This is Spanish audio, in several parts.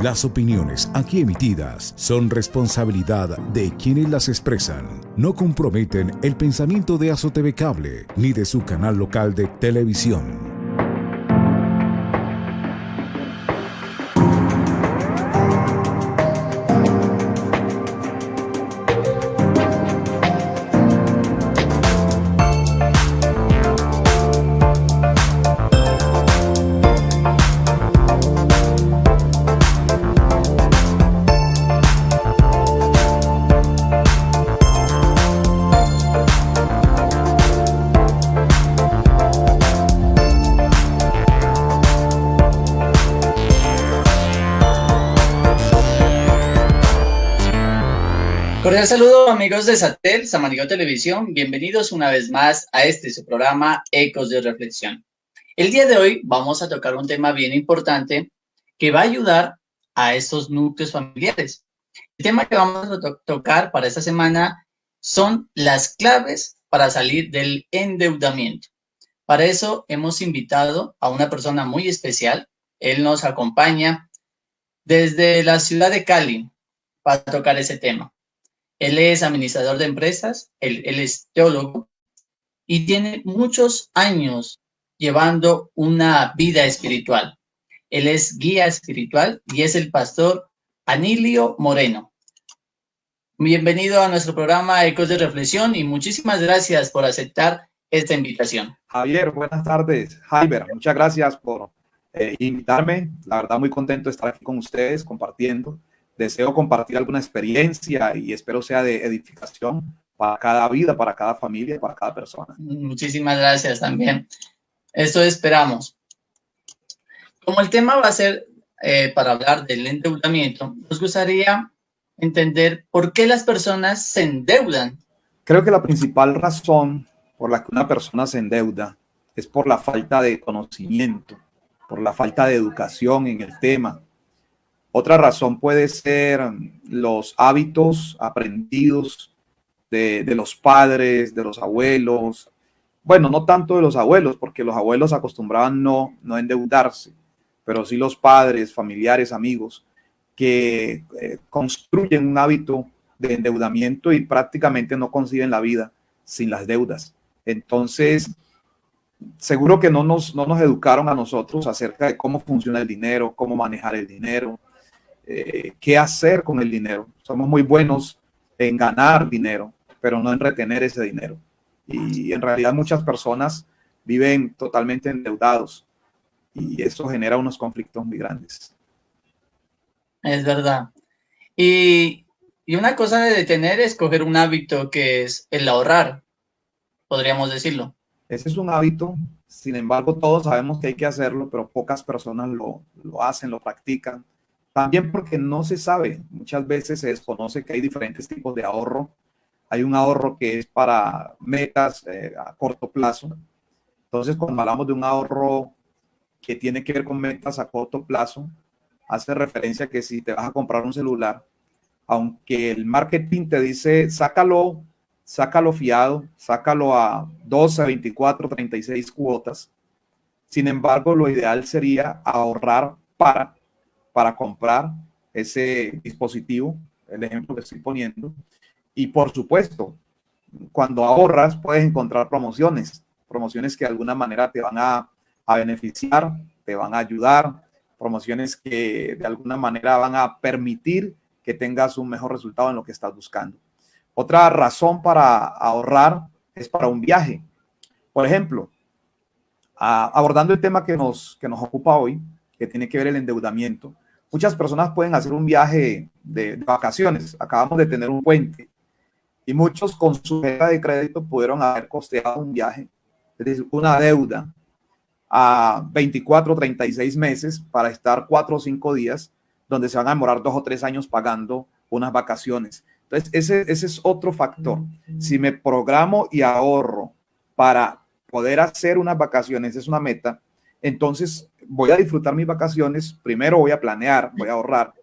Las opiniones aquí emitidas son responsabilidad de quienes las expresan. No comprometen el pensamiento de Azotv Cable ni de su canal local de televisión. Cordial saludo, amigos de Satel, Samaniego Televisión. Bienvenidos una vez más a su programa Ecos de Reflexión. El día de hoy vamos a tocar un tema bien importante que va a ayudar a estos núcleos familiares. El tema que vamos a tocar para esta semana son las claves para salir del endeudamiento. Para eso hemos invitado a una persona muy especial. Él nos acompaña desde la ciudad de Cali para tocar ese tema. Él es administrador de empresas, él es teólogo y tiene muchos años llevando una vida espiritual. Él es guía espiritual y es el pastor Anilio Moreno. Bienvenido a nuestro programa Ecos de Reflexión y muchísimas gracias por aceptar esta invitación. Javier, buenas tardes. Javier, muchas gracias por invitarme. La verdad, muy contento de estar aquí con ustedes compartiendo. Deseo compartir alguna experiencia y espero sea de edificación para cada vida, para cada familia, para cada persona. Muchísimas gracias también. Eso esperamos. Como el tema va a ser para hablar del endeudamiento, nos gustaría entender por qué las personas se endeudan. Creo que la principal razón por la que una persona se endeuda es por la falta de conocimiento, por la falta de educación en el tema. Otra razón puede ser los hábitos aprendidos de los padres, de los abuelos. Bueno, no tanto de los abuelos, porque los abuelos acostumbraban no endeudarse, pero sí los padres, familiares, amigos, que construyen un hábito de endeudamiento y prácticamente no conciben la vida sin las deudas. Entonces, seguro que no nos educaron a nosotros acerca de cómo funciona el dinero, cómo manejar el dinero, qué hacer con el dinero. Somos muy buenos en ganar dinero, pero no en retener ese dinero. Y en realidad muchas personas viven totalmente endeudados y eso genera unos conflictos muy grandes. Es verdad. Y una cosa de tener es coger un hábito que es el ahorrar, podríamos decirlo. Ese es un hábito, sin embargo todos sabemos que hay que hacerlo, pero pocas personas lo hacen, lo practican. También porque no se sabe, muchas veces se desconoce que hay diferentes tipos de ahorro. Hay un ahorro que es para metas a corto plazo. Entonces, cuando hablamos de un ahorro que tiene que ver con metas a corto plazo, hace referencia a que si te vas a comprar un celular, aunque el marketing te dice sácalo fiado, sácalo a 12, 24, 36 cuotas. Sin embargo, lo ideal sería ahorrar para comprar ese dispositivo, el ejemplo que estoy poniendo. Y por supuesto, cuando ahorras puedes encontrar promociones que de alguna manera te van a beneficiar, te van a ayudar, promociones que de alguna manera van a permitir que tengas un mejor resultado en lo que estás buscando. Otra razón para ahorrar es para un viaje. Por ejemplo, abordando el tema que nos ocupa hoy, que tiene que ver el endeudamiento, muchas personas pueden hacer un viaje de vacaciones. Acabamos de tener un puente y muchos con su tarjeta de crédito pudieron haber costeado un viaje, es decir, una deuda a 24, 36 meses para estar 4 o 5 días, donde se van a demorar 2 o 3 años pagando unas vacaciones. Entonces, ese es otro factor. Si me programo y ahorro para poder hacer unas vacaciones, es una meta, entonces voy a disfrutar mis vacaciones. Primero voy a planear, voy a ahorrar.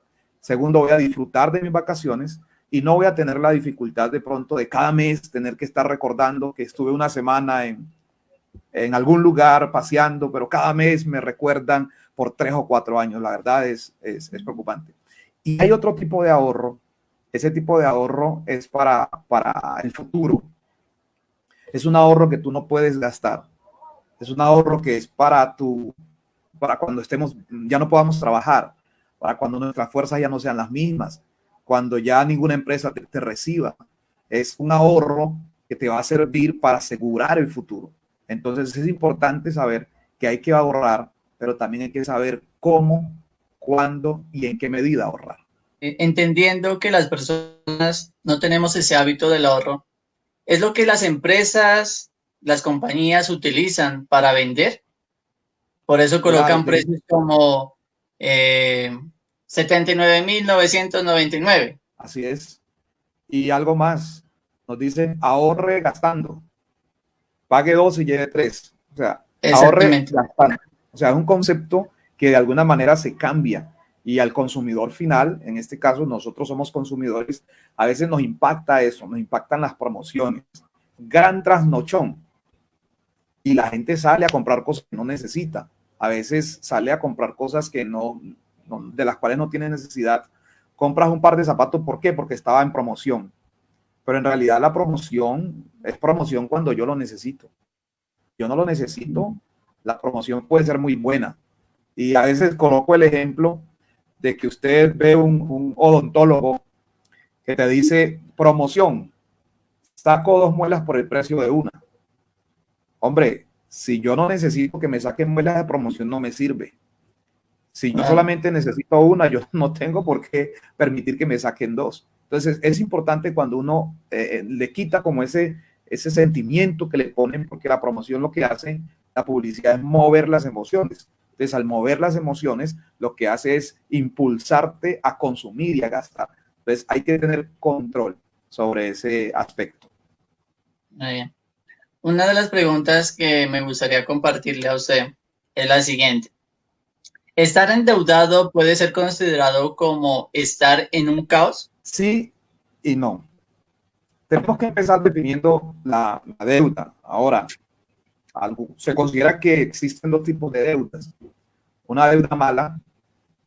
Segundo, voy a disfrutar de mis vacaciones y no voy a tener la dificultad de pronto de cada mes tener que estar recordando que estuve una semana en en algún lugar paseando, pero cada mes me recuerdan por 3 o 4 años. La verdad es preocupante. Y hay otro tipo de ahorro. Ese tipo de ahorro es para el futuro. Es un ahorro que tú no puedes gastar. Es un ahorro que es para cuando ya no podamos trabajar, para cuando nuestras fuerzas ya no sean las mismas, cuando ya ninguna empresa te reciba. Es un ahorro que te va a servir para asegurar el futuro. Entonces es importante saber que hay que ahorrar, pero también hay que saber cómo, cuándo y en qué medida ahorrar. Entendiendo que las personas no tenemos ese hábito del ahorro, ¿es lo que las empresas, las compañías utilizan para vender? Por eso Claro, colocan precios como 79.999. así es. Y algo más, nos dicen ahorre gastando, pague 2 y lleve 3. O sea, ahorre Exactamente. gastando. O sea, es un concepto que de alguna manera se cambia y al consumidor final, en este caso nosotros somos consumidores, a veces nos impacta eso, nos impactan las promociones. Gran trasnochón y la gente sale a comprar cosas que no necesita. A veces sale a comprar cosas que de las cuales no tiene necesidad. Compras un par de zapatos, ¿por qué? Porque estaba en promoción. Pero en realidad la promoción es promoción cuando yo lo necesito. Yo no lo necesito, la promoción puede ser muy buena. Y a veces coloco el ejemplo de que usted ve un odontólogo que te dice promoción, saco 2 muelas por el precio de una. Hombre, si yo no necesito que me saquen muelas de promoción, no me sirve. Si yo Claro. solamente necesito una, yo no tengo por qué permitir que me saquen 2. Entonces, es importante cuando uno le quita como ese sentimiento que le ponen, porque la promoción lo que hace, la publicidad es mover las emociones. Entonces, al mover las emociones, lo que hace es impulsarte a consumir y a gastar. Entonces, hay que tener control sobre ese aspecto. Muy bien. Una de las preguntas que me gustaría compartirle a usted es la siguiente. ¿Estar endeudado puede ser considerado como estar en un caos? Sí y no. Tenemos que empezar definiendo la deuda. Ahora, se considera que existen 2 tipos de deudas. Una deuda mala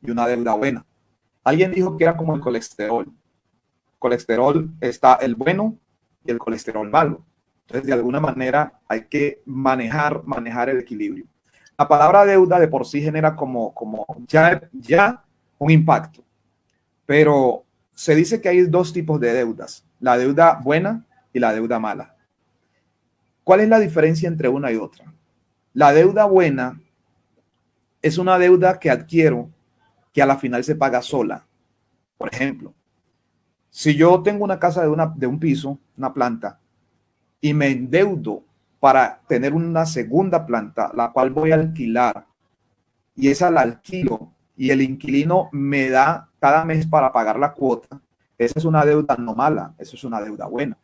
y una deuda buena. Alguien dijo que era como el colesterol. Colesterol está el bueno y el colesterol malo. Entonces, de alguna manera hay que manejar el equilibrio. La palabra deuda de por sí genera como ya un impacto, pero se dice que hay 2 tipos de deudas, la deuda buena y la deuda mala. ¿Cuál es la diferencia entre una y otra? La deuda buena es una deuda que adquiero que a la final se paga sola. Por ejemplo, si yo tengo una casa de un piso, una planta, y me endeudo para tener una segunda planta, la cual voy a alquilar, y esa la alquilo, y el inquilino me da cada mes para pagar la cuota, esa es una deuda no mala, eso es una deuda buena.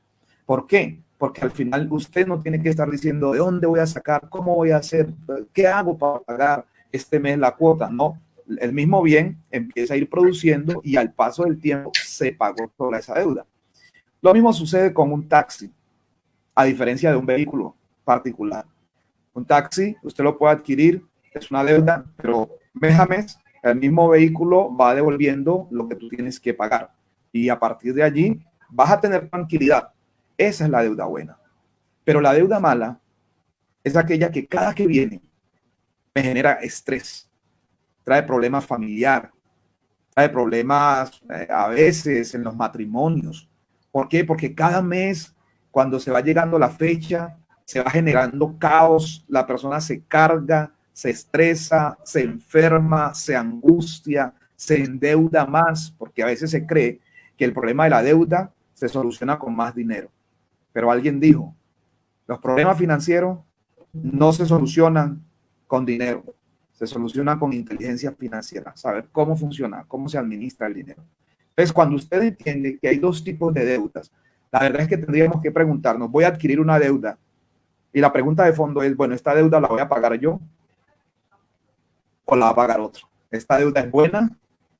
¿Por qué? Porque al final usted no tiene que estar diciendo de dónde voy a sacar, cómo voy a hacer, qué hago para pagar este mes la cuota. No, el mismo bien empieza a ir produciendo y al paso del tiempo se pagó toda esa deuda. Lo mismo sucede con un taxi, a diferencia de un vehículo particular. Un taxi, usted lo puede adquirir, es una deuda, pero mes a mes el mismo vehículo va devolviendo lo que tú tienes que pagar. Y a partir de allí vas a tener tranquilidad. Esa es la deuda buena. Pero la deuda mala es aquella que cada que viene me genera estrés, trae problemas familiares, trae problemas a veces en los matrimonios. ¿Por qué? Porque cada mes, cuando se va llegando la fecha, se va generando caos, la persona se carga, se estresa, se enferma, se angustia, se endeuda más, porque a veces se cree que el problema de la deuda se soluciona con más dinero. Pero alguien dijo, los problemas financieros no se solucionan con dinero, se solucionan con inteligencia financiera, saber cómo funciona, cómo se administra el dinero. Entonces, cuando usted entiende que hay 2 tipos de deudas, la verdad es que tendríamos que preguntarnos, voy a adquirir una deuda y la pregunta de fondo es, bueno, ¿esta deuda la voy a pagar yo o la va a pagar otro? ¿Esta deuda es buena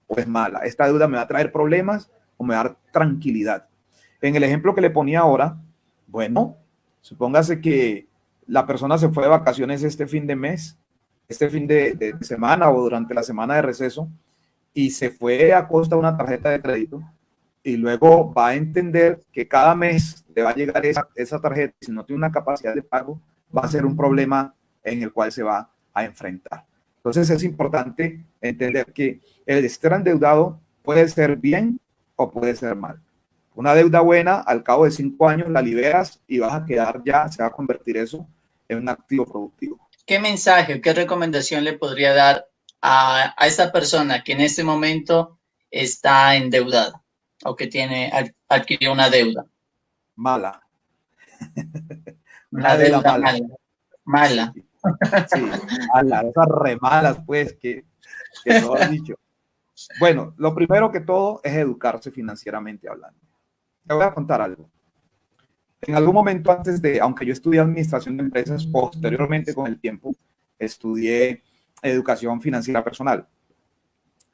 o es mala? ¿Esta deuda me va a traer problemas o me va a dar tranquilidad? En el ejemplo que le ponía ahora, bueno, supóngase que la persona se fue de vacaciones este fin de mes, este fin de semana o durante la semana de receso y se fue a costa de una tarjeta de crédito y luego va a entender que cada mes le va a llegar esa tarjeta y si no tiene una capacidad de pago va a ser un problema en el cual se va a enfrentar. Entonces es importante entender que el estar endeudado puede ser bien o puede ser mal. Una deuda buena, al cabo de 5 años la liberas y vas a quedar ya, se va a convertir eso en un activo productivo. ¿Qué mensaje o qué recomendación le podría dar a esa persona que en este momento está endeudada o que adquirió una deuda? Mala. Una deuda mala. Mala. Sí, sí, mala, esas re malas, pues, que mejor dicho. Bueno, lo primero que todo es educarse financieramente hablando. Te voy a contar algo. En algún momento antes de, aunque yo estudié administración de empresas, posteriormente con el tiempo estudié educación financiera personal.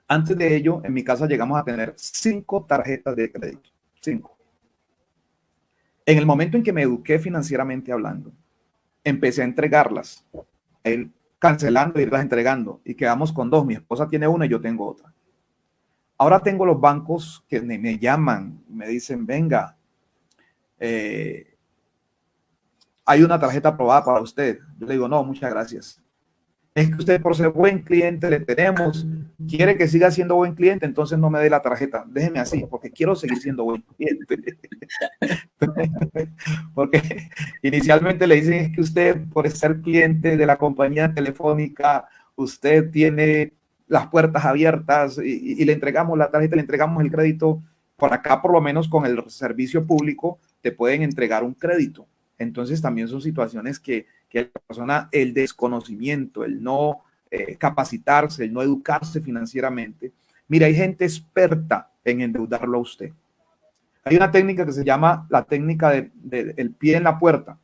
Antes de ello, en mi casa llegamos a tener 5 tarjetas de crédito. 5. En el momento en que me eduqué financieramente hablando, empecé a entregarlas, cancelando y irlas entregando, y quedamos con 2. Mi esposa tiene una y yo tengo otra. Ahora tengo los bancos que me llaman, me dicen, venga, hay una tarjeta aprobada para usted. Yo le digo, no, muchas gracias. Es que usted por ser buen cliente le tenemos, quiere que siga siendo buen cliente, entonces no me dé la tarjeta, déjeme así, porque quiero seguir siendo buen cliente. Porque inicialmente le dicen es que usted por ser cliente de la compañía telefónica, usted tiene las puertas abiertas y le entregamos la tarjeta, le entregamos el crédito. Por acá, por lo menos con el servicio público, te pueden entregar un crédito. Entonces también son situaciones que la persona, el desconocimiento, el no capacitarse, el no educarse financieramente. Mira, hay gente experta en endeudarlo a usted. Hay una técnica que se llama la técnica del pie en la puerta.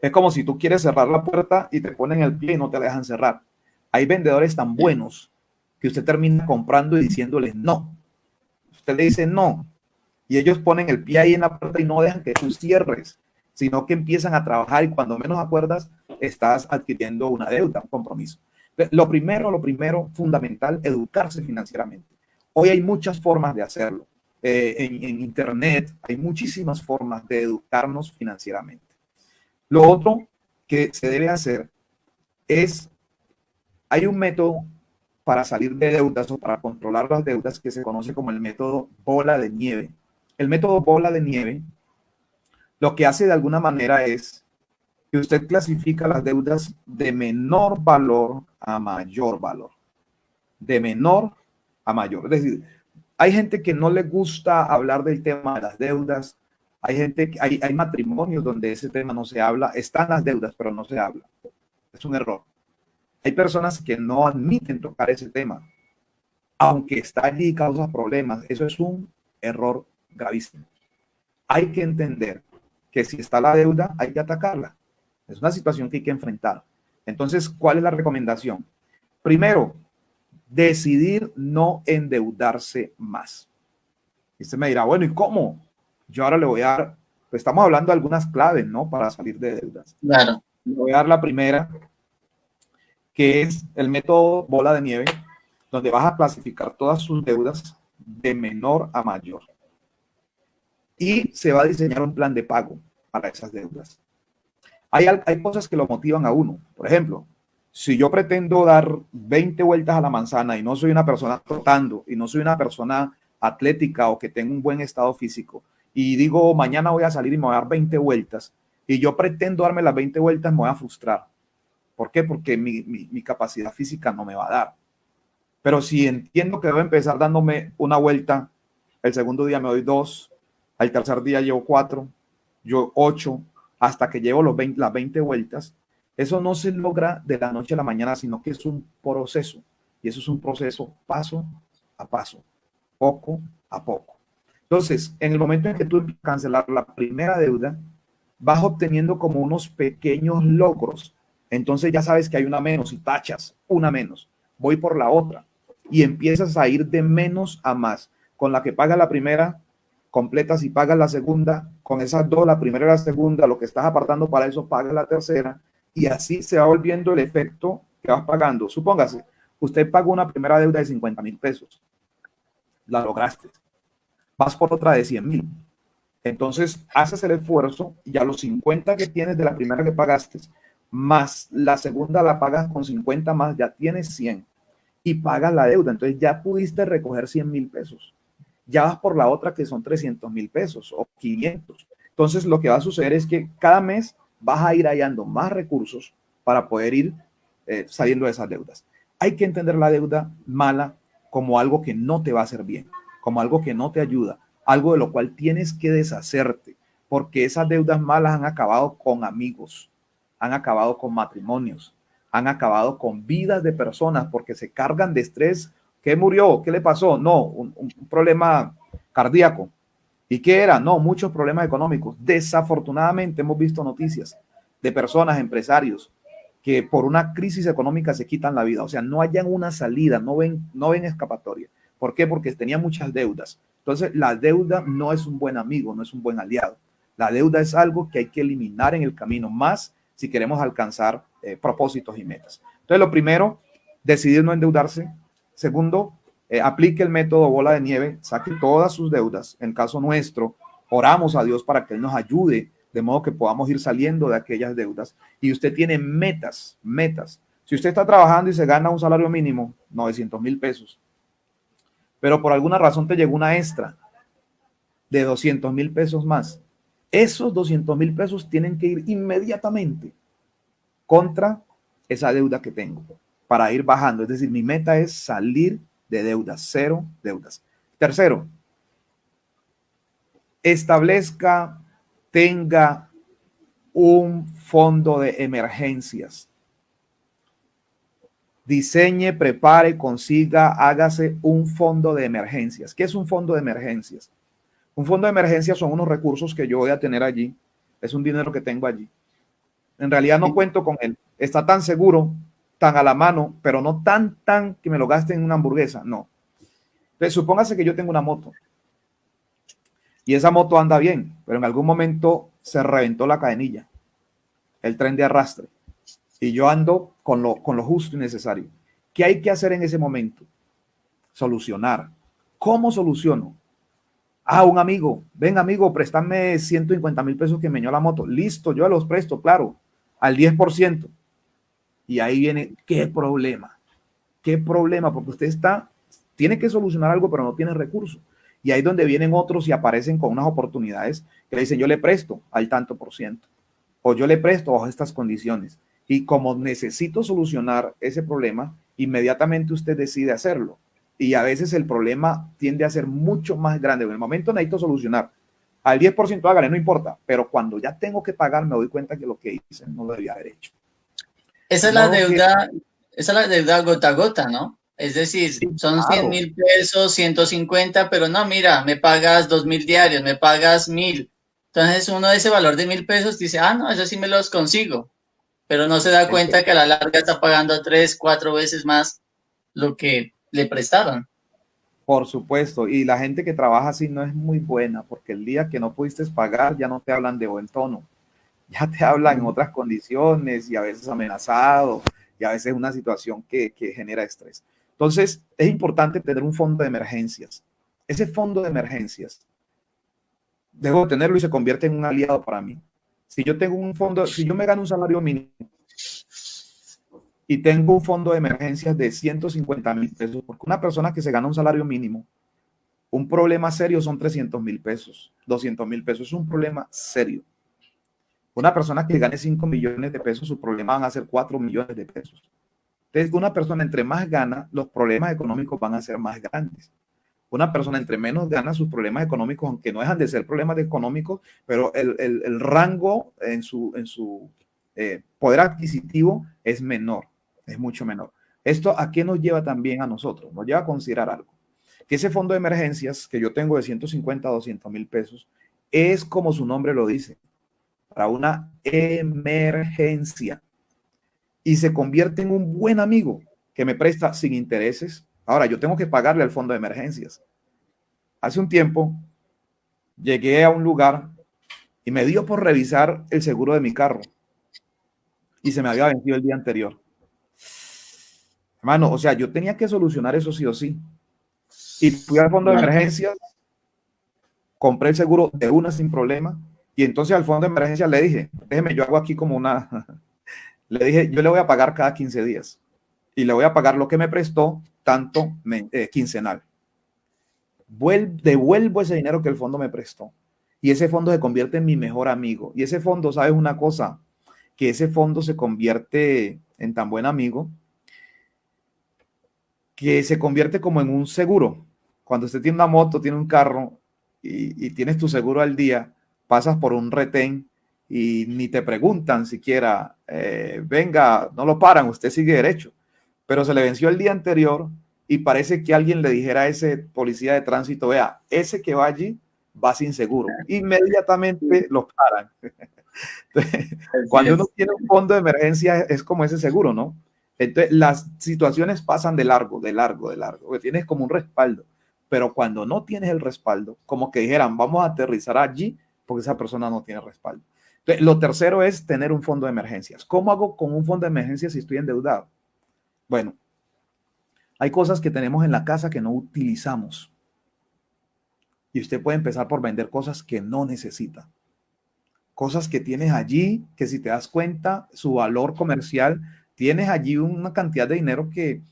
Es como si tú quieres cerrar la puerta y te ponen el pie y no te la dejan cerrar. Hay vendedores tan buenos que usted termina comprando y diciéndoles no. Usted le dice no y ellos ponen el pie ahí en la puerta y no dejan que tú cierres, sino que empiezan a trabajar y cuando menos acuerdas estás adquiriendo una deuda, un compromiso. Lo primero fundamental, educarse financieramente. Hoy hay muchas formas de hacerlo. En internet hay muchísimas formas de educarnos financieramente. Lo otro que se debe hacer es, hay un método para salir de deudas o para controlar las deudas que se conoce como el método bola de nieve. El método bola de nieve lo que hace de alguna manera es que usted clasifica las deudas de menor valor a mayor valor. De menor a mayor. Es decir, hay gente que no le gusta hablar del tema de las deudas. Hay matrimonios donde ese tema no se habla. Están las deudas, pero no se habla. Es un error. Hay personas que no admiten tocar ese tema, aunque está allí y causa problemas. Eso es un error gravísimo. Hay que entender que si está la deuda, hay que atacarla. Es una situación que hay que enfrentar. Entonces, ¿cuál es la recomendación? Primero, decidir no endeudarse más. Y usted me dirá, bueno, ¿y cómo? Yo ahora le voy a dar, pues estamos hablando de algunas claves, ¿no? Para salir de deudas. Claro. Le voy a dar la primera, que es el método bola de nieve, donde vas a clasificar todas sus deudas de menor a mayor. Y se va a diseñar un plan de pago para esas deudas. Hay cosas que lo motivan a uno. Por ejemplo, si yo pretendo dar 20 vueltas a la manzana y no soy una persona trotando y no soy una persona atlética o que tenga un buen estado físico y digo mañana voy a salir y me voy a dar 20 vueltas y yo pretendo darme las 20 vueltas, me voy a frustrar. ¿Por qué? Porque mi capacidad física no me va a dar. Pero si entiendo que debo empezar dándome una vuelta, el segundo día me doy 2, al tercer día llevo 4, yo 8, hasta que llevo las 20 vueltas. Eso no se logra de la noche a la mañana, sino que es un proceso. Y eso es un proceso paso a paso, poco a poco. Entonces, en el momento en que tú cancelar la primera deuda, vas obteniendo como unos pequeños logros. Entonces ya sabes que hay una menos y tachas una menos. Voy por la otra y empiezas a ir de menos a más. Con la que paga la primera, completas y pagas la segunda, con esas dos, la primera y la segunda, lo que estás apartando para eso, pagas la tercera, y así se va volviendo el efecto que vas pagando. Supóngase, usted pagó una primera deuda de 50,000 pesos, la lograste, vas por otra de 100,000. Entonces haces el esfuerzo y a los 50 que tienes de la primera que pagaste, más la segunda la pagas con 50 más, ya tienes 100 y pagas la deuda. Entonces ya pudiste recoger 100,000 pesos. Ya vas por la otra que son 300,000 pesos o 500. Entonces lo que va a suceder es que cada mes vas a ir hallando más recursos para poder ir saliendo de esas deudas. Hay que entender la deuda mala como algo que no te va a hacer bien, como algo que no te ayuda, algo de lo cual tienes que deshacerte, porque esas deudas malas han acabado con amigos, han acabado con matrimonios, han acabado con vidas de personas porque se cargan de estrés. ¿Qué murió? ¿Qué le pasó? No, un problema cardíaco. ¿Y qué era? No, muchos problemas económicos. Desafortunadamente hemos visto noticias de personas, empresarios, que por una crisis económica se quitan la vida. O sea, no hayan una salida, no ven escapatoria. ¿Por qué? Porque tenían muchas deudas. Entonces, la deuda no es un buen amigo, no es un buen aliado. La deuda es algo que hay que eliminar en el camino, más si queremos alcanzar propósitos y metas. Entonces, lo primero, decidir no endeudarse. Segundo, aplique el método bola de nieve, saque todas sus deudas. En el caso nuestro, oramos a Dios para que Él nos ayude, de modo que podamos ir saliendo de aquellas deudas. Y usted tiene metas. Si usted está trabajando y se gana un salario mínimo, 900,000 pesos, pero por alguna razón te llegó una extra de 200,000 pesos más, esos 200,000 pesos tienen que ir inmediatamente contra esa deuda que tengo para ir bajando. Es decir, mi meta es salir de deudas, 0 deudas. Tercero, establezca, tenga un fondo de emergencias. Diseñe, prepare, consiga, hágase un fondo de emergencias. ¿Qué es un fondo de emergencias? Un fondo de emergencias son unos recursos que yo voy a tener allí. Es un dinero que tengo allí. En realidad no cuento con él. Está tan seguro, tan a la mano, pero no tan que me lo gaste en una hamburguesa. No. Entonces, supóngase que yo tengo una moto y esa moto anda bien, pero en algún momento se reventó la cadenilla, el tren de arrastre, y yo ando con lo justo y necesario. ¿Qué hay que hacer en ese momento? Solucionar. ¿Cómo soluciono? Un amigo, ven amigo, préstame 150,000 pesos que me dio la moto. Listo, yo los presto, claro, al 10%. Y ahí viene, ¿qué problema? ¿Qué problema? Porque usted tiene que solucionar algo, pero no tiene recursos. Y ahí es donde vienen otros y aparecen con unas oportunidades que le dicen, yo le presto al tanto por ciento, o yo le presto bajo estas condiciones. Y como necesito solucionar ese problema, inmediatamente usted decide hacerlo. Y a veces el problema tiende a ser mucho más grande. En el momento necesito solucionar. Al 10% hágale, no importa. Pero cuando ya tengo que pagar, me doy cuenta que lo que hice no lo debía haber hecho. Esa es la deuda, esa es la deuda gota a gota, ¿no? Es decir, sí, son claro. 100,000 pesos, 150, pero no, mira, me pagas 2,000 diarios, me pagas 1,000. Entonces uno de ese valor de 1,000 pesos dice, no, eso sí me los consigo. Pero no se da cuenta que a la larga está pagando 3, 4 veces más lo que le prestaron. Por supuesto, y la gente que trabaja así no es muy buena, porque el día que no pudiste pagar ya no te hablan de buen tono, ya te hablan en otras condiciones y a veces amenazado y a veces una situación que genera estrés. Entonces, es importante tener un fondo de emergencias. Ese fondo de emergencias, debo tenerlo y se convierte en un aliado para mí. Si yo tengo un fondo, si yo me gano un salario mínimo y tengo un fondo de emergencias de 150,000 pesos, porque una persona que se gana un salario mínimo, un problema serio son 300,000 pesos, 200,000 pesos, es un problema serio. Una persona que gane 5 millones de pesos, su problema van a ser 4 millones de pesos. Entonces, una persona entre más gana, los problemas económicos van a ser más grandes. Una persona entre menos gana, sus problemas económicos, aunque no dejan de ser problemas económicos, pero el rango en su poder adquisitivo es menor, es mucho menor. ¿Esto a qué nos lleva también a nosotros? Nos lleva a considerar algo. Que ese fondo de emergencias que yo tengo de 150 a 200,000 pesos es como su nombre lo dice, para una emergencia, y se convierte en un buen amigo que me presta sin intereses. Ahora, yo tengo que pagarle al fondo de emergencias. Hace un tiempo llegué a un lugar y me dio por revisar el seguro de mi carro y se me había vencido el día anterior. Hermano, o sea, yo tenía que solucionar eso sí o sí. Y fui al fondo de Claro. emergencias, compré el seguro de una sin problema. Y entonces al fondo de emergencias le dije, déjeme, yo hago aquí como una, le dije, yo le voy a pagar cada 15 días y le voy a pagar lo que me prestó, tanto quincenal. Devuelvo ese dinero que el fondo me prestó. Y ese fondo se convierte en mi mejor amigo. Y ese fondo, ¿sabes una cosa? Que ese fondo se convierte en tan buen amigo que se convierte como en un seguro. Cuando usted tiene una moto, tiene un carro y tienes tu seguro al día, pasas por un retén y ni te preguntan siquiera, venga, no lo paran, usted sigue derecho. Pero se le venció el día anterior y parece que alguien le dijera a ese policía de tránsito, vea, ese que va allí va sin seguro. Inmediatamente lo paran. Entonces, Así cuando uno es. tiene un fondo de emergencia es como ese seguro, ¿no? Entonces, las situaciones pasan de largo, de largo, de largo, que tienes como un respaldo. Pero cuando no tienes el respaldo, como que dijeran, vamos a aterrizar allí, porque esa persona no tiene respaldo. Entonces, lo tercero es tener un fondo de emergencias. ¿Cómo hago con un fondo de emergencias si estoy endeudado? Bueno, hay cosas que tenemos en la casa que no utilizamos. Y usted puede empezar por vender cosas que no necesita. Cosas que tienes allí, que si te das cuenta, su valor comercial, tienes allí una cantidad de dinero que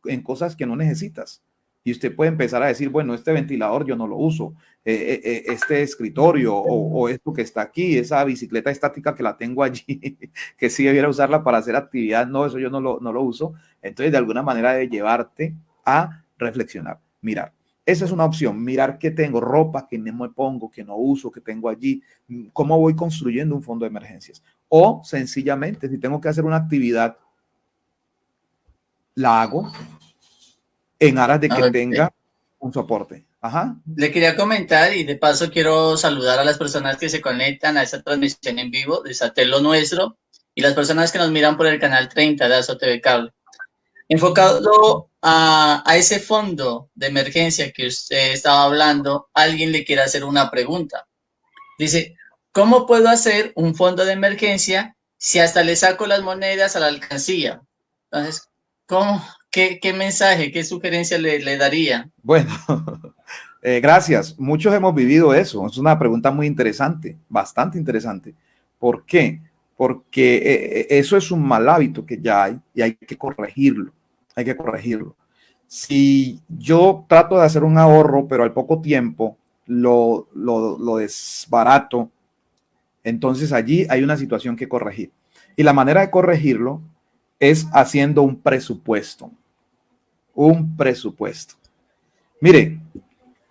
en cosas que no necesitas. Y usted puede empezar a decir, bueno, este ventilador yo no lo uso, este escritorio o esto que está aquí, esa bicicleta estática que la tengo allí, que sí debiera usarla para hacer actividad, no, eso yo no lo uso. Entonces, de alguna manera debe llevarte a reflexionar, mirar. Esa es una opción, mirar qué tengo, ropa que no me pongo, que no uso, que tengo allí, cómo voy construyendo un fondo de emergencias. O sencillamente, si tengo que hacer una actividad, la hago en aras de que Ok. tenga un soporte. Ajá. Le quería comentar y de paso quiero saludar a las personas que se conectan a esta transmisión en vivo de Satel Lo Nuestro y las personas que nos miran por el canal 30 de Azo TV Cable. Enfocado a ese fondo de emergencia que usted estaba hablando, alguien le quiere hacer una pregunta. Dice, ¿cómo puedo hacer un fondo de emergencia si hasta le saco las monedas a la alcancía? Entonces, ¿cómo? ¿Qué mensaje, qué sugerencia le daría? Bueno, gracias. Muchos hemos vivido eso. Es una pregunta muy interesante, bastante interesante. ¿Por qué? Porque eso es un mal hábito que ya hay y hay que corregirlo. Hay que corregirlo. Si yo trato de hacer un ahorro, pero al poco tiempo lo desbarato, entonces allí hay una situación que corregir. Y la manera de corregirlo es haciendo un presupuesto. Un presupuesto. Mire,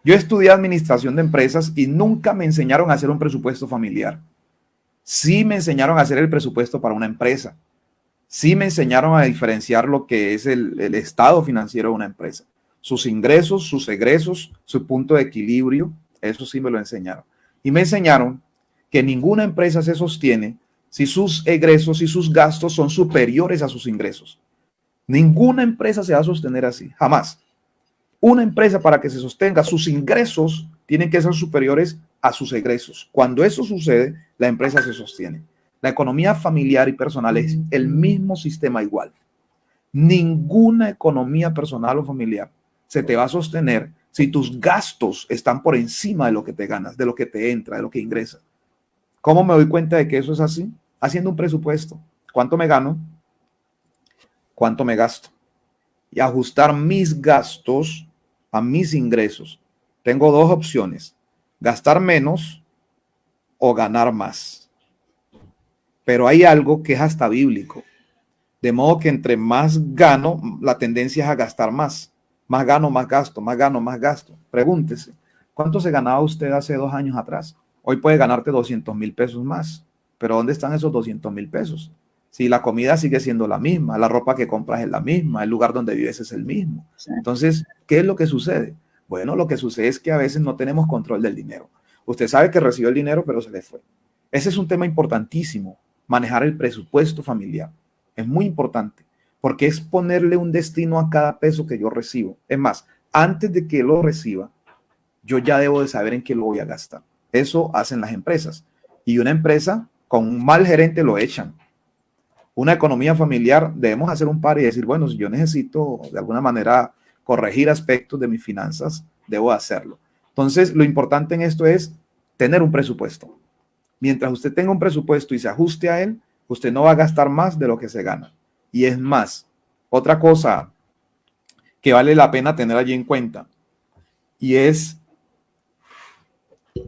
yo estudié administración de empresas y nunca me enseñaron a hacer un presupuesto familiar. Sí me enseñaron a hacer el presupuesto para una empresa. Sí me enseñaron a diferenciar lo que es el estado financiero de una empresa. Sus ingresos, sus egresos, su punto de equilibrio, eso sí me lo enseñaron. Y me enseñaron que ninguna empresa se sostiene si sus egresos y sus gastos son superiores a sus ingresos. Ninguna empresa se va a sostener así, jamás. Una empresa, para que se sostenga, sus ingresos tienen que ser superiores a sus egresos. Cuando eso sucede, la empresa se sostiene. La economía familiar y personal es el mismo sistema igual. Ninguna economía personal o familiar se te va a sostener si tus gastos están por encima de lo que te ganas, de lo que te entra, de lo que ingresa. ¿Cómo me doy cuenta de que eso es así? Haciendo un presupuesto. ¿Cuánto me gano? ¿Cuánto me gasto? Y ajustar mis gastos a mis ingresos. Tengo dos opciones, gastar menos o ganar más. Pero hay algo que es hasta bíblico. De modo que entre más gano, la tendencia es a gastar más. Más gano, más gasto, más gano, más gasto. Pregúntese, ¿cuánto se ganaba usted hace 2 años atrás? Hoy puede ganarte 200,000 pesos más. Pero ¿dónde están esos 200,000 pesos? Si la comida sigue siendo la misma, la ropa que compras es la misma, el lugar donde vives es el mismo. Sí. Entonces, ¿qué es lo que sucede? Bueno, lo que sucede es que a veces no tenemos control del dinero. Usted sabe que recibió el dinero, pero se le fue. Ese es un tema importantísimo, manejar el presupuesto familiar. Es muy importante, porque es ponerle un destino a cada peso que yo recibo. Es más, antes de que lo reciba, yo ya debo de saber en qué lo voy a gastar. Eso hacen las empresas. Y una empresa con un mal gerente lo echan. Una economía familiar, debemos hacer un par y decir, bueno, si yo necesito de alguna manera corregir aspectos de mis finanzas, debo hacerlo. Entonces, lo importante en esto es tener un presupuesto. Mientras usted tenga un presupuesto y se ajuste a él, usted no va a gastar más de lo que se gana. Y es más, otra cosa que vale la pena tener allí en cuenta, y es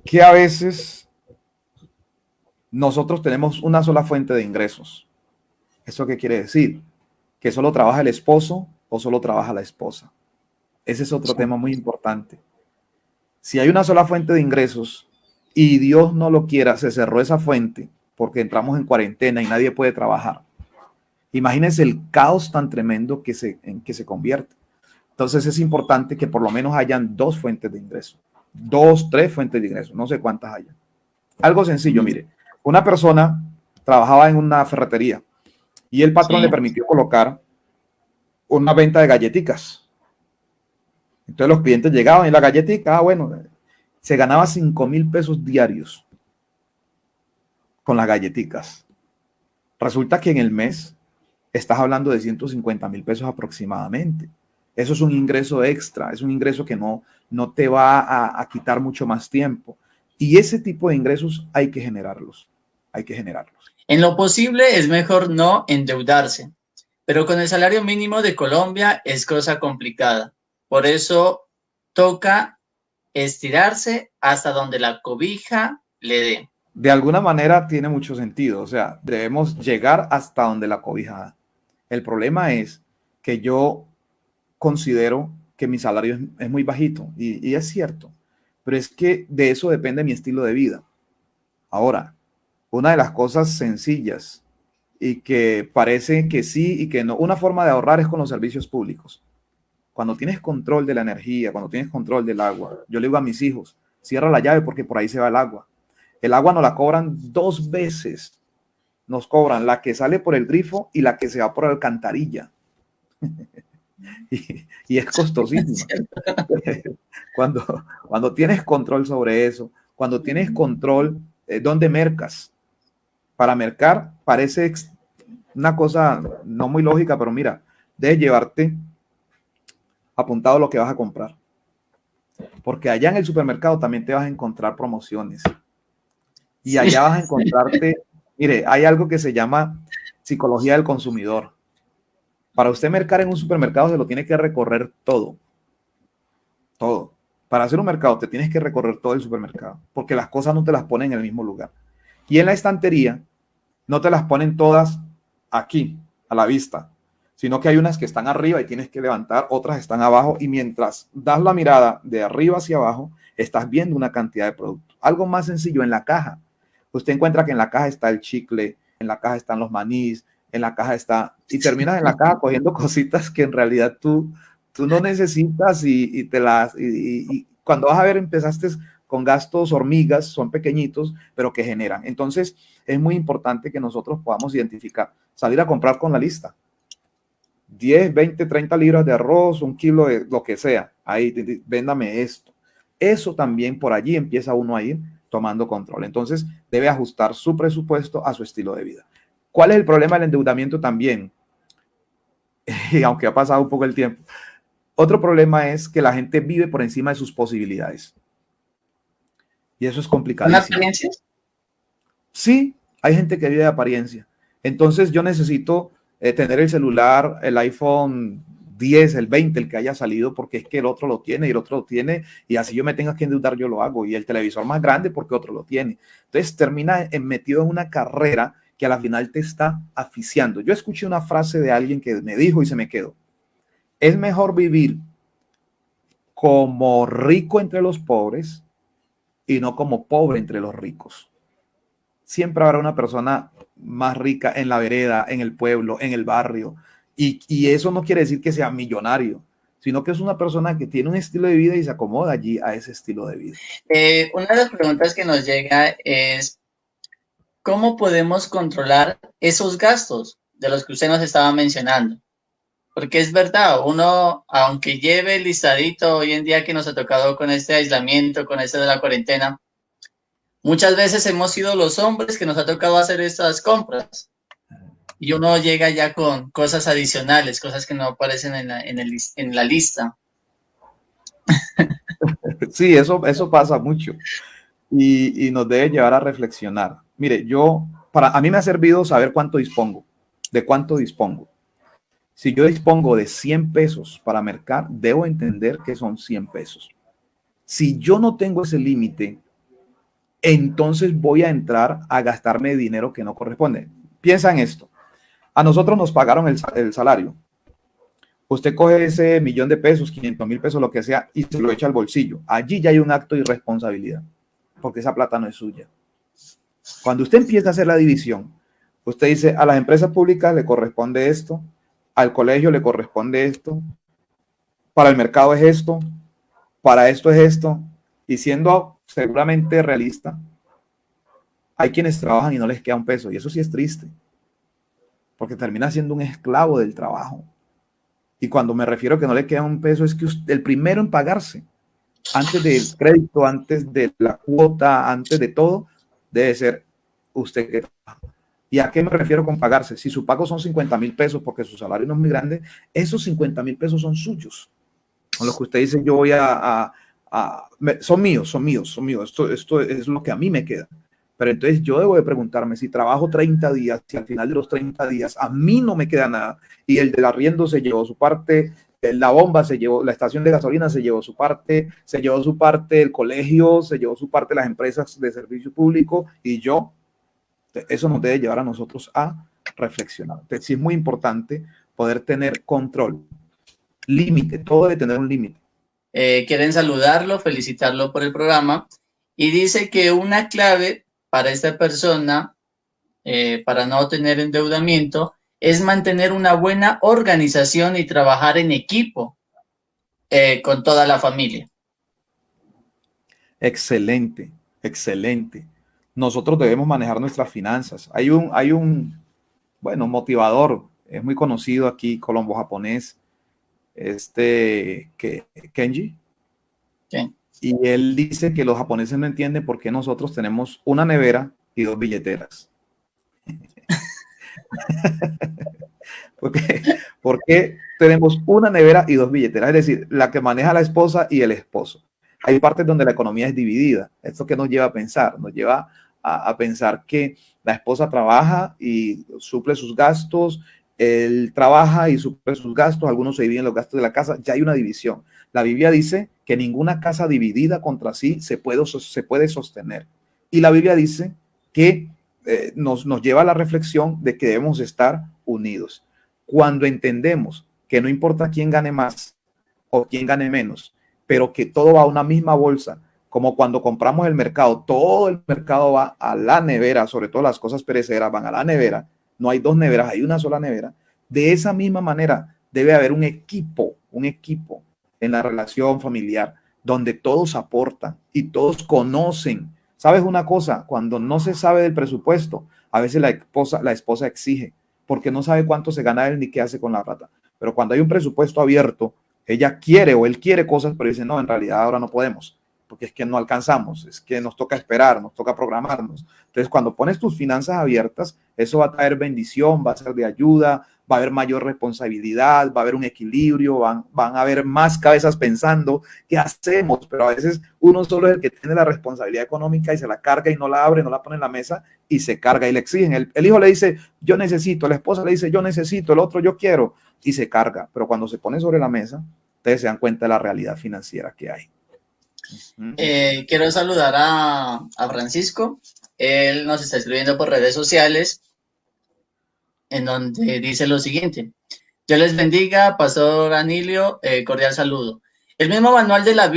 que a veces nosotros tenemos una sola fuente de ingresos. ¿Eso qué quiere decir? ¿Que solo trabaja el esposo o solo trabaja la esposa? Ese es otro tema muy importante. Si hay una sola fuente de ingresos y Dios no lo quiera, se cerró esa fuente porque entramos en cuarentena y nadie puede trabajar. Imagínense el caos tan tremendo en que se convierte. Entonces es importante que por lo menos hayan dos fuentes de ingreso. Dos, tres fuentes de ingreso. No sé cuántas hayan. Algo sencillo, mire. Una persona trabajaba en una ferretería y el patrón le permitió colocar una venta de galletitas. Entonces los clientes llegaban y la galletica, bueno, se ganaba 5,000 pesos diarios con las galletitas. Resulta que en el mes estás hablando de 150,000 pesos aproximadamente. Eso es un ingreso extra, es un ingreso que no te va a quitar mucho más tiempo. Y ese tipo de ingresos hay que generarlos. Hay que generarlos. En lo posible es mejor no endeudarse, pero con el salario mínimo de Colombia es cosa complicada. Por eso toca estirarse hasta donde la cobija le dé. De alguna manera tiene mucho sentido, o sea, debemos llegar hasta donde la cobija da. El problema es que yo considero que mi salario es muy bajito y es cierto, pero es que de eso depende mi estilo de vida. Ahora, una de las cosas sencillas y que parece que sí y que no, una forma de ahorrar es con los servicios públicos. Cuando tienes control de la energía, cuando tienes control del agua, yo le digo a mis hijos, cierra la llave porque por ahí se va el agua. El agua nos la cobran 2 veces. Nos cobran la que sale por el grifo y la que se va por la alcantarilla. y es costosísima. Cuando tienes control sobre eso, cuando tienes control, ¿dónde mercas? Para mercar parece una cosa no muy lógica, pero mira, debes llevarte apuntado lo que vas a comprar. Porque allá en el supermercado también te vas a encontrar promociones. Y allá vas a encontrarte, mire, hay algo que se llama psicología del consumidor. Para usted mercar en un supermercado se lo tiene que recorrer todo. Todo. Para hacer un mercado te tienes que recorrer todo el supermercado, porque las cosas no te las ponen en el mismo lugar. Y en la estantería no te las ponen todas aquí, a la vista, sino que hay unas que están arriba y tienes que levantar, otras están abajo, y mientras das la mirada de arriba hacia abajo, estás viendo una cantidad de productos. Algo más sencillo, en la caja. Usted encuentra que en la caja está el chicle, en la caja están los manís, en la caja está, y terminas en la caja cogiendo cositas que en realidad tú no necesitas y cuando vas a ver empezaste con gastos hormigas, son pequeñitos, pero que generan. Entonces es muy importante que nosotros podamos identificar, salir a comprar con la lista. 10, 20, 30 libras de arroz, 1 kilo de lo que sea, ahí, véndame esto. Eso también por allí empieza uno a ir tomando control. Entonces debe ajustar su presupuesto a su estilo de vida. ¿Cuál es el problema del endeudamiento también? Aunque ha pasado un poco el tiempo. Otro problema es que la gente vive por encima de sus posibilidades. Y eso es complicadísimo. ¿Una apariencia? Sí, hay gente que vive de apariencia. Entonces yo necesito tener el celular, el iPhone 10, el 20, el que haya salido, porque es que el otro lo tiene y el otro lo tiene, y así yo me tenga que endeudar, yo lo hago. Y el televisor más grande porque otro lo tiene. Entonces termina metido en una carrera que a la final te está asfixiando. Yo escuché una frase de alguien que me dijo y se me quedó. Es mejor vivir como rico entre los pobres y no como pobre entre los ricos. Siempre habrá una persona más rica en la vereda, en el pueblo, en el barrio. Y eso no quiere decir que sea millonario, sino que es una persona que tiene un estilo de vida y se acomoda allí a ese estilo de vida. Una de las preguntas que nos llega es, ¿cómo podemos controlar esos gastos de los que usted nos estaba mencionando? Porque es verdad, uno, aunque lleve el listadito hoy en día que nos ha tocado con este aislamiento, con este de la cuarentena, Muchas veces hemos sido los hombres que nos ha tocado hacer estas compras y uno llega ya con cosas adicionales, cosas que no aparecen en la lista. Sí, eso pasa mucho y nos debe llevar a reflexionar. Mire, a mí me ha servido saber cuánto dispongo, de cuánto dispongo. Si yo dispongo de 100 pesos para mercar, debo entender que son 100 pesos. Si yo no tengo ese límite, entonces voy a entrar a gastarme dinero que no corresponde. Piensa en esto. A nosotros nos pagaron el salario. Usted coge ese millón de pesos, 500 mil pesos, lo que sea, y se lo echa al bolsillo. Allí ya hay un acto de irresponsabilidad, porque esa plata no es suya. Cuando usted empieza a hacer la división, usted dice, a las empresas públicas le corresponde esto, al colegio le corresponde esto, para el mercado es esto, para esto es esto, y siendo seguramente realista, hay quienes trabajan y no les queda un peso, y eso sí es triste, porque termina siendo un esclavo del trabajo. Y cuando me refiero a que no le queda un peso, es que usted, el primero en pagarse, antes del crédito, antes de la cuota, antes de todo, debe ser usted que trabaja. ¿Y a qué me refiero con pagarse? Si su pago son 50,000 pesos porque su salario no es muy grande, esos 50,000 pesos son suyos. Con lo que usted dice, yo voy son míos. Esto es lo que a mí me queda. Pero entonces yo debo de preguntarme si trabajo 30 días, si al final de los 30 días a mí no me queda nada y el del arriendo se llevó su parte, la bomba se llevó, la estación de gasolina se llevó su parte, el colegio se llevó su parte, las empresas de servicio público y yo, eso nos debe llevar a nosotros a reflexionar. Entonces, sí es muy importante poder tener control, límite, todo debe tener un límite. Quieren saludarlo, felicitarlo por el programa y dice que una clave para esta persona, para no tener endeudamiento, es mantener una buena organización y trabajar en equipo con toda la familia. Excelente, excelente. Nosotros debemos manejar nuestras finanzas. Hay un bueno, motivador, es muy conocido aquí, colombo-japonés, Kenji. Sí. Y él dice que los japoneses no entienden por qué nosotros tenemos una nevera y dos billeteras. ¿Por qué tenemos una nevera y dos billeteras? Es decir, la que maneja la esposa y el esposo. Hay partes donde la economía es dividida. ¿Esto qué nos lleva a pensar? Nos lleva a pensar que la esposa trabaja y suple sus gastos, él trabaja y suple sus gastos, algunos se dividen los gastos de la casa, ya hay una división. La Biblia dice que ninguna casa dividida contra sí se puede sostener. Y la Biblia dice que nos lleva a la reflexión de que debemos estar unidos. Cuando entendemos que no importa quién gane más o quién gane menos, pero que todo va a una misma bolsa, como cuando compramos el mercado, todo el mercado va a la nevera, sobre todo las cosas perecederas van a la nevera, no hay dos neveras, hay una sola nevera. De esa misma manera debe haber un equipo en la relación familiar donde todos aportan y todos conocen. ¿Sabes una cosa? Cuando no se sabe del presupuesto, a veces la esposa exige porque no sabe cuánto se gana él ni qué hace con la plata. Pero cuando hay un presupuesto abierto, ella quiere o él quiere cosas, pero dice, no, en realidad ahora no podemos, porque es que no alcanzamos, es que nos toca esperar, nos toca programarnos. Entonces, cuando pones tus finanzas abiertas, eso va a traer bendición, va a ser de ayuda, va a haber mayor responsabilidad, va a haber un equilibrio, van a haber más cabezas pensando qué hacemos, pero a veces uno solo es el que tiene la responsabilidad económica y se la carga y no la abre, no la pone en la mesa y se carga y le exigen. El hijo le dice, yo necesito, la esposa le dice, yo necesito, el otro, yo quiero, y se carga. Pero cuando se pone sobre la mesa, ustedes se dan cuenta de la realidad financiera que hay. Quiero saludar a Francisco. Él nos está escribiendo por redes sociales en donde dice lo siguiente. Dios les bendiga, Pastor Anilio, cordial saludo. El mismo manual de la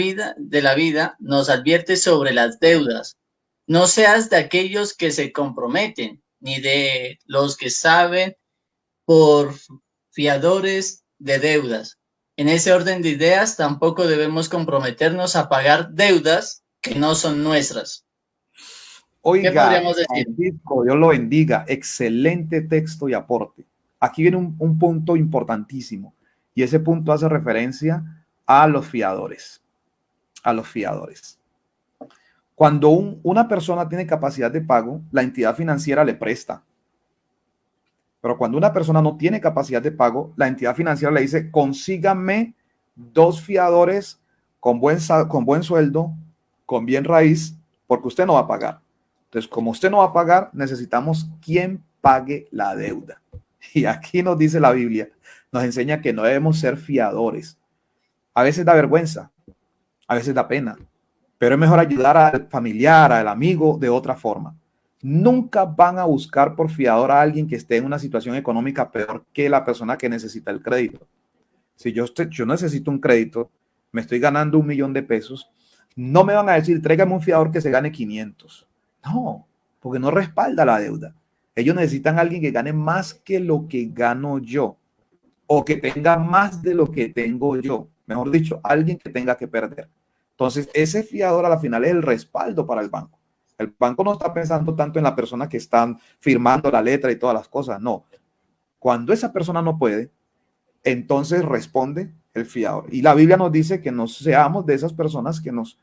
vida nos advierte sobre las deudas. No seas de aquellos que se comprometen, ni de los que saben por fiadores de deudas. En ese orden de ideas, tampoco debemos comprometernos a pagar deudas que no son nuestras. ¿Qué Oiga, podríamos decir? Francisco, Dios lo bendiga. Excelente texto y aporte. Aquí viene un punto importantísimo y ese punto hace referencia a los fiadores. A los fiadores. Cuando una persona tiene capacidad de pago, la entidad financiera le presta. Pero cuando una persona no tiene capacidad de pago, la entidad financiera le dice, consígame 2 fiadores con buen sueldo, con bien raíz, porque usted no va a pagar. Entonces, como usted no va a pagar, necesitamos quien pague la deuda. Y aquí nos dice la Biblia, nos enseña que no debemos ser fiadores. A veces da vergüenza, a veces da pena, pero es mejor ayudar al familiar, al amigo de otra forma. Nunca van a buscar por fiador a alguien que esté en una situación económica peor que la persona que necesita el crédito. Si yo necesito un crédito, me estoy ganando 1.000.000 de pesos, no me van a decir, tráigame un fiador que se gane 500. No, porque no respalda la deuda. Ellos necesitan a alguien que gane más que lo que gano yo, o que tenga más de lo que tengo yo. Mejor dicho, alguien que tenga que perder. Entonces, ese fiador a la final es el respaldo para el banco. El banco no está pensando tanto en la persona que están firmando la letra y todas las cosas. No. Cuando esa persona no puede, entonces responde el fiador. Y la Biblia nos dice que no seamos de esas personas que nos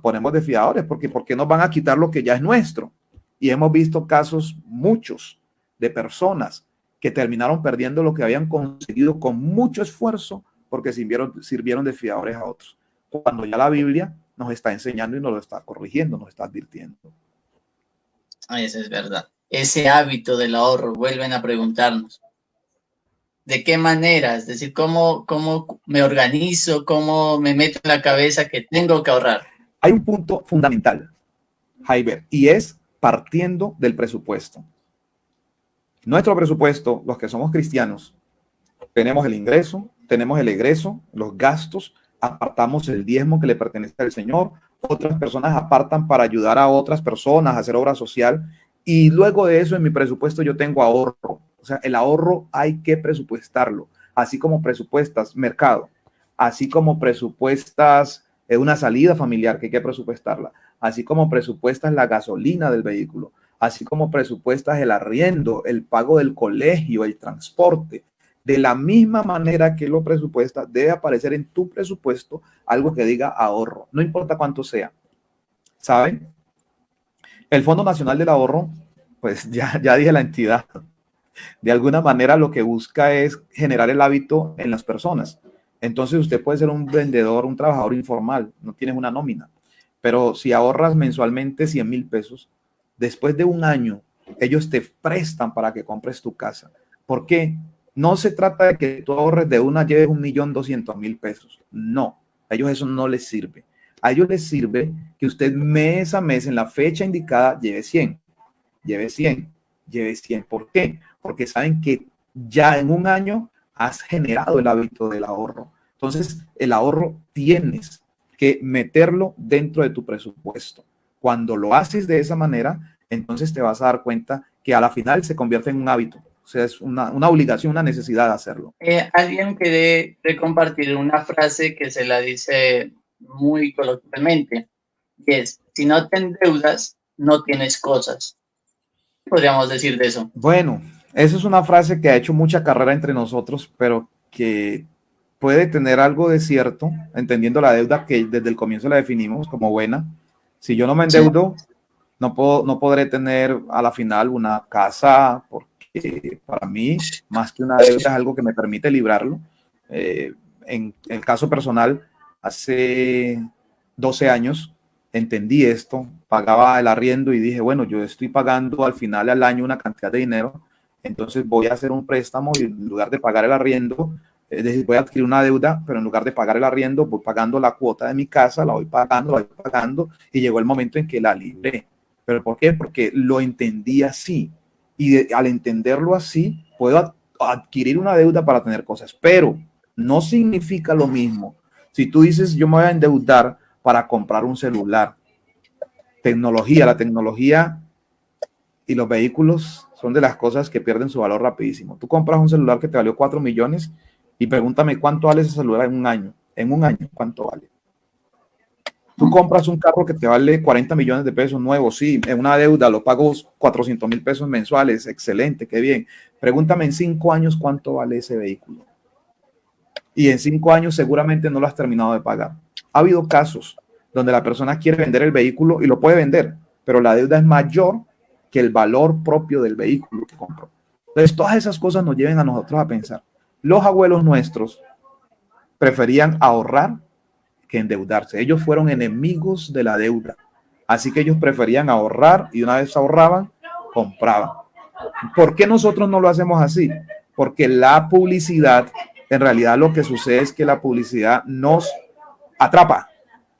ponemos de fiadores, porque ¿por qué nos van a quitar lo que ya es nuestro? Y hemos visto casos muchos de personas que terminaron perdiendo lo que habían conseguido con mucho esfuerzo porque sirvieron de fiadores a otros. Cuando ya la Biblia nos está enseñando y nos lo está corrigiendo, nos está advirtiendo. Eso es verdad. Ese hábito del ahorro, vuelven a preguntarnos. ¿De qué manera? Es decir, ¿cómo me organizo? ¿Cómo me meto en la cabeza que tengo que ahorrar? Hay un punto fundamental, Jaiber, y es partiendo del presupuesto. Nuestro presupuesto, los que somos cristianos, tenemos el ingreso, tenemos el egreso, los gastos, apartamos el diezmo que le pertenece al Señor, otras personas apartan para ayudar a otras personas a hacer obra social, y luego de eso en mi presupuesto yo tengo ahorro. O sea, el ahorro hay que presupuestarlo, así como presupuestas mercado, así como presupuestas una salida familiar que hay que presupuestarla, así como presupuestas la gasolina del vehículo, así como presupuestas el arriendo, el pago del colegio, el transporte. De la misma manera que lo presupuestas, debe aparecer en tu presupuesto algo que diga ahorro, no importa cuánto sea. ¿Saben? El Fondo Nacional del Ahorro, pues ya dije la entidad, de alguna manera lo que busca es generar el hábito en las personas. Entonces usted puede ser un vendedor, un trabajador informal, no tienes una nómina, pero si ahorras mensualmente 100,000 pesos, después de un año, ellos te prestan para que compres tu casa. ¿Por qué? No se trata de que tú ahorres de una, lleves 1.200.000 pesos. No, a ellos eso no les sirve. A ellos les sirve que usted mes a mes, en la fecha indicada, lleve 100, lleve 100, lleve 100. ¿Por qué? Porque saben que ya en un año has generado el hábito del ahorro. Entonces, el ahorro tienes que meterlo dentro de tu presupuesto. Cuando lo haces de esa manera, entonces te vas a dar cuenta que a la final se convierte en un hábito. O sea, es una obligación, una necesidad de hacerlo. Alguien quiere compartir una frase que se la dice muy coloquialmente, y es, si no te endeudas, no tienes cosas. ¿Qué podríamos decir de eso? Bueno, esa es una frase que ha hecho mucha carrera entre nosotros, pero que puede tener algo de cierto, entendiendo la deuda que desde el comienzo la definimos como buena. Si yo no me endeudo, no podré tener a la final una casa, porque para mí, más que una deuda, es algo que me permite librarlo. En el caso personal, hace 12 años entendí esto, pagaba el arriendo y dije, bueno, yo estoy pagando al final al año una cantidad de dinero, entonces voy a hacer un préstamo y en lugar de pagar el arriendo, es decir, voy a adquirir una deuda, pero en lugar de pagar el arriendo, voy pagando la cuota de mi casa, la voy pagando y llegó el momento en que la libré. ¿Pero por qué? Porque lo entendí así y al entenderlo así, puedo adquirir una deuda para tener cosas, pero no significa lo mismo. Si tú dices, yo me voy a endeudar para comprar un celular, la tecnología y los vehículos son de las cosas que pierden su valor rapidísimo. Tú compras un celular que te valió 4 millones y pregúntame cuánto vale ese celular en un año. En un año, ¿cuánto vale? Tú compras un carro que te vale 40 millones de pesos nuevo, sí, en una deuda, lo pago 400,000 pesos mensuales, excelente, qué bien. Pregúntame en 5 años cuánto vale ese vehículo. Y en 5 años seguramente no lo has terminado de pagar. Ha habido casos donde la persona quiere vender el vehículo y lo puede vender, pero la deuda es mayor que el valor propio del vehículo que compró. Entonces, todas esas cosas nos lleven a nosotros a pensar. Los abuelos nuestros preferían ahorrar que endeudarse. Ellos fueron enemigos de la deuda. Así que ellos preferían ahorrar y una vez ahorraban, compraban. ¿Por qué nosotros no lo hacemos así? Porque la publicidad, en realidad lo que sucede es que la publicidad nos atrapa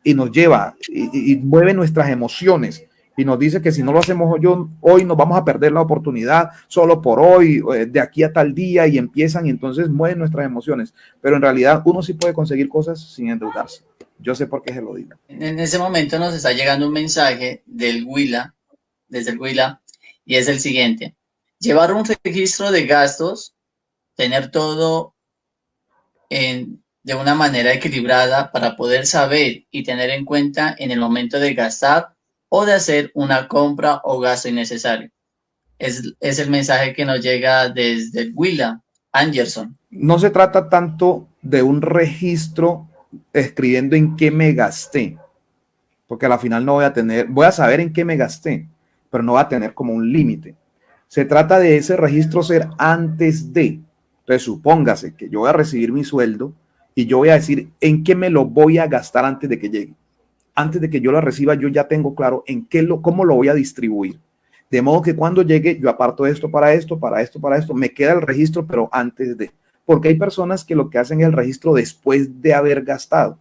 y nos lleva y mueve nuestras emociones y nos dice que si no lo hacemos hoy nos vamos a perder la oportunidad solo por hoy, de aquí a tal día, y empiezan y entonces mueven nuestras emociones. Pero en realidad uno sí puede conseguir cosas sin endeudarse. Yo sé por qué se lo digo. En ese momento nos está llegando un mensaje del Huila, desde el Huila, y es el siguiente: llevar un registro de gastos, tener todo de una manera equilibrada para poder saber y tener en cuenta en el momento de gastar o de hacer una compra o gasto innecesario. Es el mensaje que nos llega desde el Huila, Anderson. No se trata tanto de un registro escribiendo en qué me gasté, porque a la final no voy a saber en qué me gasté, pero no va a tener como un límite. Se trata de ese registro ser antes de. Entonces, supóngase que yo voy a recibir mi sueldo y yo voy a decir en qué me lo voy a gastar antes de que llegue. Antes de que yo lo reciba, yo ya tengo claro cómo lo voy a distribuir. De modo que cuando llegue, yo aparto esto para esto, para esto, para esto. Me queda el registro, pero antes de. Porque hay personas que lo que hacen es el registro después de haber gastado.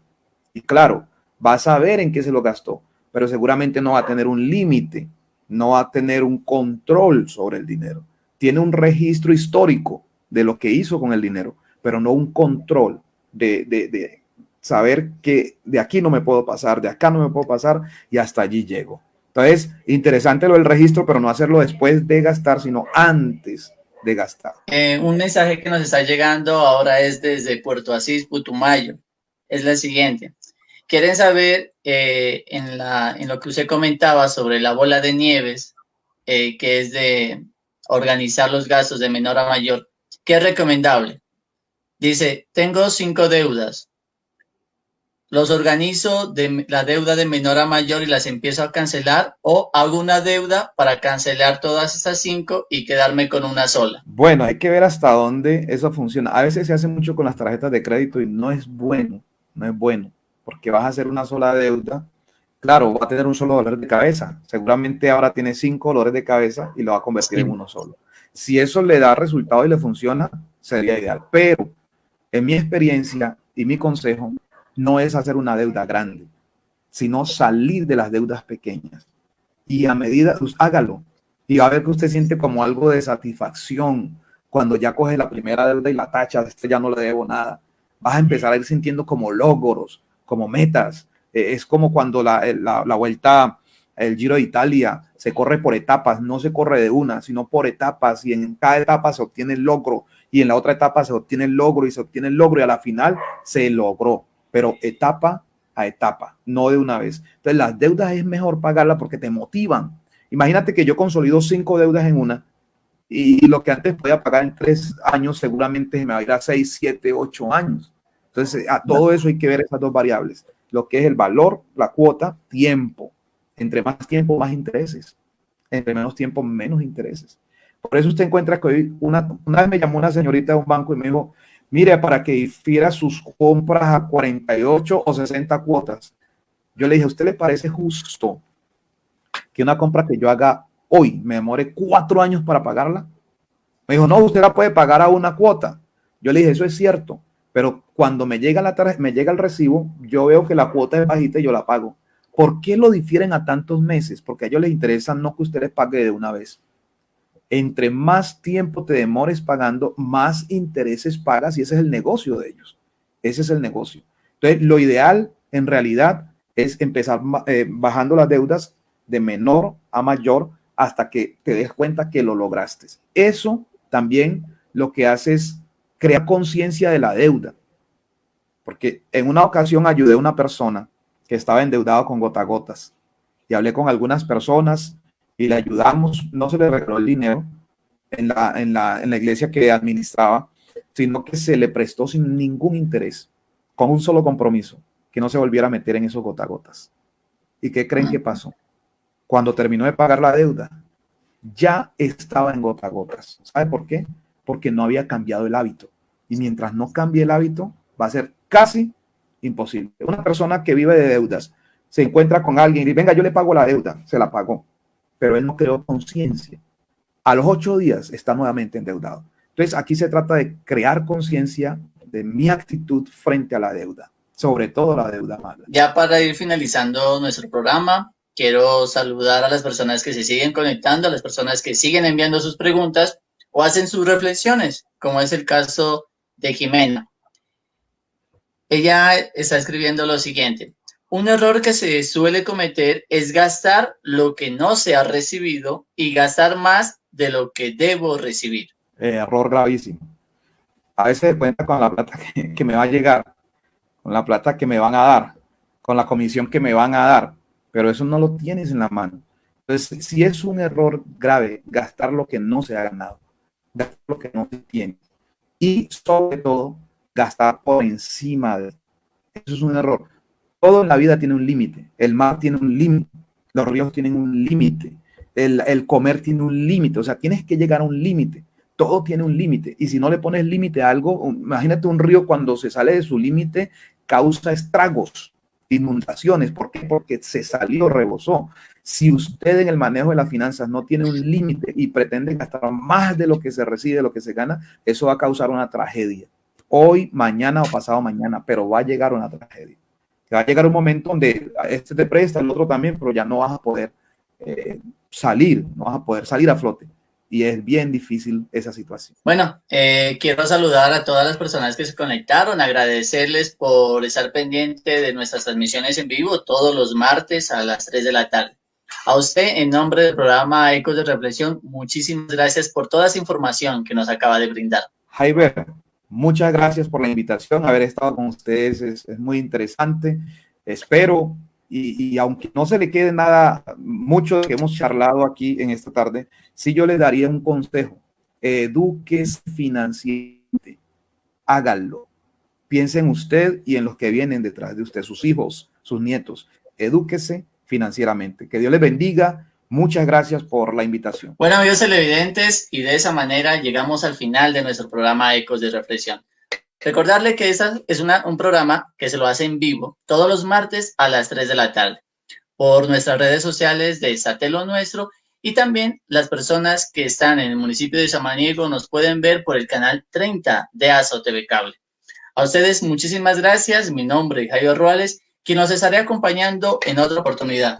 Y claro, va a saber en qué se lo gastó, pero seguramente no va a tener un límite, no va a tener un control sobre el dinero. Tiene un registro histórico de lo que hizo con el dinero, pero no un control de saber que de aquí no me puedo pasar, de acá no me puedo pasar y hasta allí llego. Entonces, interesante lo del registro, pero no hacerlo después de gastar, sino antes de gastar. Un mensaje que nos está llegando ahora es desde Puerto Asís, Putumayo. Es la siguiente: quieren saber en lo que usted comentaba sobre la bola de nieves, que es de organizar los gastos de menor a mayor. ¿Qué es recomendable? Dice: tengo 5 deudas. Los organizo de la deuda de menor a mayor y las empiezo a cancelar, o hago una deuda para cancelar todas esas 5 y quedarme con una sola. Bueno, hay que ver hasta dónde eso funciona. A veces se hace mucho con las tarjetas de crédito y no es bueno, no es bueno, porque vas a hacer una sola deuda. Claro, va a tener un solo dolor de cabeza. Seguramente ahora tiene 5 dolores de cabeza y lo va a convertir en uno solo. Si eso le da resultado y le funciona, sería ideal. Pero en mi experiencia y mi consejo, no es hacer una deuda grande, sino salir de las deudas pequeñas. Y a medida, pues, hágalo. Y va a ver que usted siente como algo de satisfacción cuando ya coge la primera deuda y la tacha, este ya no le debo nada. Vas a empezar a ir sintiendo como logros, como metas. Es como cuando la vuelta, el Giro de Italia, se corre por etapas, no se corre de una, sino por etapas, y en cada etapa se obtiene el logro, y en la otra etapa se obtiene el logro, y se obtiene el logro, y a la final se logró, pero etapa a etapa, no de una vez. Entonces, las deudas es mejor pagarlas porque te motivan. Imagínate que yo consolido 5 deudas en una, y lo que antes podía pagar en 3 años, seguramente me va a ir a 6, 7, 8 años. Entonces, a todo eso hay que ver esas dos variables, lo que es el valor, la cuota, tiempo. Entre más tiempo, más intereses. Entre menos tiempo, menos intereses. Por eso usted encuentra que hoy, una vez me llamó una señorita de un banco y me dijo: mire, para que difiera sus compras a 48 o 60 cuotas. Yo le dije: ¿a usted le parece justo que una compra que yo haga hoy me demore 4 años para pagarla? Me dijo: no, usted la puede pagar a una cuota. Yo le dije: eso es cierto, pero cuando me llega el recibo, yo veo que la cuota es bajita y yo la pago. ¿Por qué lo difieren a tantos meses? Porque a ellos les interesa no que usted les pague de una vez. Entre más tiempo te demores pagando, más intereses pagas, y ese es el negocio de ellos. Ese es el negocio. Entonces, lo ideal en realidad es empezar bajando las deudas de menor a mayor hasta que te des cuenta que lo lograste. Eso también lo que hace es crear conciencia de la deuda. Porque en una ocasión ayudé a una persona que estaba endeudado con gotagotas y hablé con algunas personas y le ayudamos. No se le regaló el dinero en la iglesia que administraba, sino que se le prestó sin ningún interés, con un solo compromiso: que no se volviera a meter en esos gotagotas. ¿Y qué creen que pasó? Cuando terminó de pagar la deuda, ya estaba en gotagotas. ¿Sabe por qué? Porque no había cambiado el hábito. Y mientras no cambie el hábito, va a ser casi imposible. Una persona que vive de deudas se encuentra con alguien y dice, venga, yo le pago la deuda, se la pagó, pero él no creó conciencia. A los 8 días está nuevamente endeudado. Entonces, aquí se trata de crear conciencia de mi actitud frente a la deuda, sobre todo la deuda mala. Ya para ir finalizando nuestro programa, quiero saludar a las personas que se siguen conectando, a las personas que siguen enviando sus preguntas o hacen sus reflexiones, como es el caso de Jimena. Ella está escribiendo lo siguiente: un error que se suele cometer es gastar lo que no se ha recibido y gastar más de lo que debo recibir. Error gravísimo. A veces se cuenta con la plata que me va a llegar, con la plata que me van a dar, con la comisión que me van a dar, pero eso no lo tienes en la mano. Entonces, si es un error grave gastar lo que no se ha ganado, gastar lo que no se tiene y sobre todo gastar por encima de eso, es un error. Todo en la vida tiene un límite. El mar tiene un límite, los ríos tienen un límite, el comer tiene un límite, o sea, tienes que llegar a un límite. Todo tiene un límite y si no le pones límite a algo, imagínate un río cuando se sale de su límite causa estragos, inundaciones. ¿Por qué? Porque se salió, rebosó. Si usted en el manejo de las finanzas no tiene un límite y pretende gastar más de lo que se recibe, de lo que se gana, eso va a causar una tragedia. Hoy, mañana o pasado mañana, pero va a llegar una tragedia. Va a llegar un momento donde este te presta, el otro también, pero ya no vas a poder salir, no vas a poder salir a flote. Y es bien difícil esa situación. Bueno, quiero saludar a todas las personas que se conectaron, agradecerles por estar pendiente de nuestras transmisiones en vivo todos los martes a las 3 de la tarde. A usted, en nombre del programa Ecos de Reflexión, muchísimas gracias por toda esa información que nos acaba de brindar. Jaiber, muchas gracias por la invitación, haber estado con ustedes, es muy interesante. Espero, y aunque no se le quede nada, mucho que hemos charlado aquí en esta tarde, sí yo le daría un consejo: edúquese financieramente, hágalo. Piense en usted y en los que vienen detrás de usted, sus hijos, sus nietos. Edúquese financieramente. Que Dios les bendiga. Muchas gracias por la invitación. Bueno, amigos televidentes, y de esa manera llegamos al final de nuestro programa Ecos de Reflexión. Recordarle que este es un programa que se lo hace en vivo todos los martes a las 3 de la tarde por nuestras redes sociales de Satelo Nuestro, y también las personas que están en el municipio de Samaniego nos pueden ver por el canal 30 de Aso TV Cable. A ustedes muchísimas gracias. Mi nombre es Jairo Ruales, quien nos estaré acompañando en otra oportunidad.